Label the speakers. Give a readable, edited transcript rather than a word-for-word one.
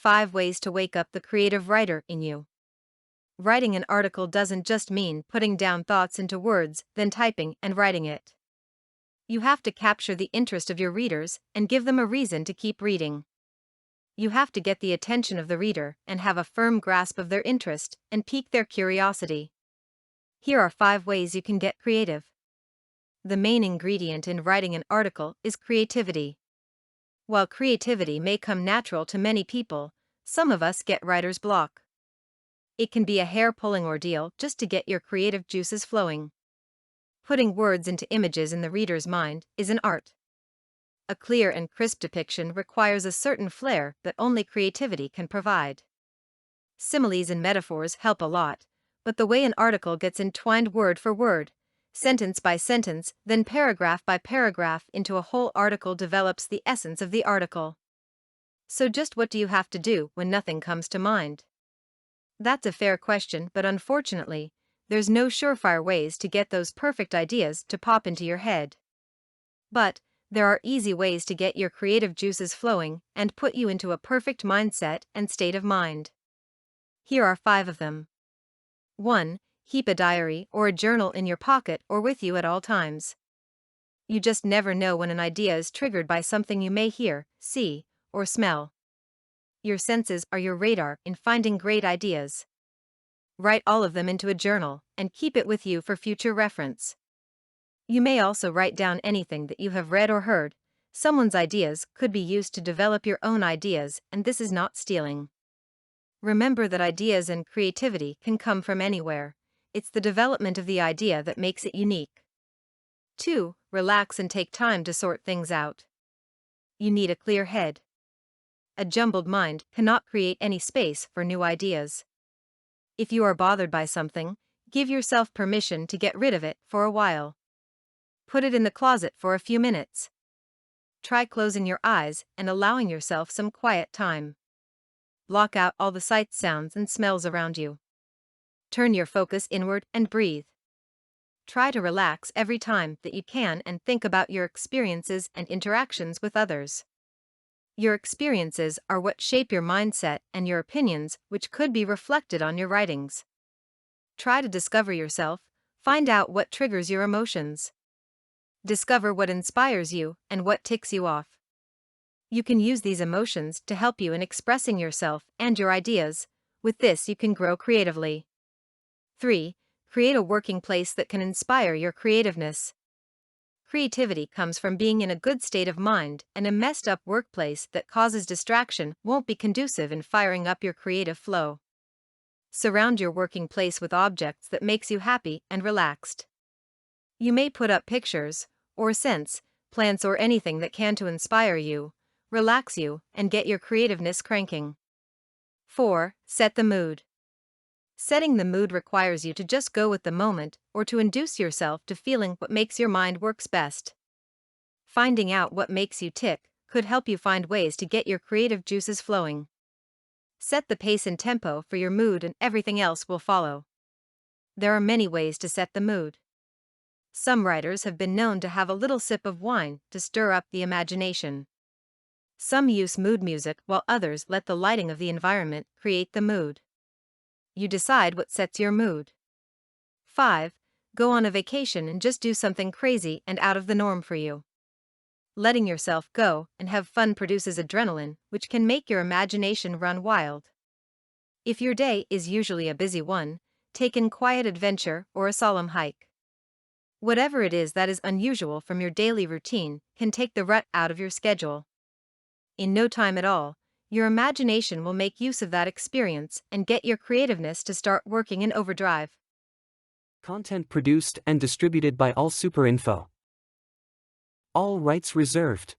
Speaker 1: 5 ways to wake up the creative writer in you. Writing an article doesn't just mean putting down thoughts into words, then typing and writing it. You have to capture the interest of your readers and give them a reason to keep reading. You have to get the attention of the reader and have a firm grasp of their interest and pique their curiosity. Here are 5 ways you can get creative. The main ingredient in writing an article is creativity. While creativity may come natural to many people, some of us get writer's block. It can be a hair-pulling ordeal just to get your creative juices flowing. Putting words into images in the reader's mind is an art. A clear and crisp depiction requires a certain flair that only creativity can provide. Similes and metaphors help a lot, but the way an article gets entwined word for word, sentence by sentence, then paragraph by paragraph into a whole article develops the essence of the article. So just what do you have to do when nothing comes to mind? That's a fair question, but unfortunately, there's no surefire ways to get those perfect ideas to pop into your head. But there are easy ways to get your creative juices flowing and put you into a perfect mindset and state of mind. Here are 5 of them. 1. Keep a diary or a journal in your pocket or with you at all times. You just never know when an idea is triggered by something you may hear, see, or smell. Your senses are your radar in finding great ideas. Write all of them into a journal and keep it with you for future reference. You may also write down anything that you have read or heard. Someone's ideas could be used to develop your own ideas, and this is not stealing. Remember that ideas and creativity can come from anywhere. It's the development of the idea that makes it unique. 2. Relax and take time to sort things out. You need a clear head. A jumbled mind cannot create any space for new ideas. If you are bothered by something, give yourself permission to get rid of it for a while. Put it in the closet for a few minutes. Try closing your eyes and allowing yourself some quiet time. Block out all the sights, sounds, and smells around you. Turn your focus inward and breathe. Try to relax every time that you can and think about your experiences and interactions with others. Your experiences are what shape your mindset and your opinions, which could be reflected on your writings. Try to discover yourself, find out what triggers your emotions. Discover what inspires you and what ticks you off. You can use these emotions to help you in expressing yourself and your ideas. With this, you can grow creatively. 3. Create a working place that can inspire your creativeness. Creativity comes from being in a good state of mind, and a messed up workplace that causes distraction won't be conducive in firing up your creative flow. Surround your working place with objects that makes you happy and relaxed. You may put up pictures, or scents, plants, or anything that can to inspire you, relax you, and get your creativeness cranking. 4. Set the mood. Setting the mood requires you to just go with the moment or to induce yourself to feeling what makes your mind works best. Finding out what makes you tick could help you find ways to get your creative juices flowing. Set the pace and tempo for your mood and everything else will follow. There are many ways to set the mood. Some writers have been known to have a little sip of wine to stir up the imagination. Some use mood music while others let the lighting of the environment create the mood. You decide what sets your mood. 5. Go on a vacation and just do something crazy and out of the norm for you. Letting yourself go and have fun produces adrenaline, which can make your imagination run wild. If your day is usually a busy one, take in quiet adventure or a solemn hike. Whatever it is that is unusual from your daily routine can take the rut out of your schedule. In no time at all, your imagination will make use of that experience and get your creativeness to start working in overdrive.
Speaker 2: Content produced and distributed by All Super Info. All rights reserved.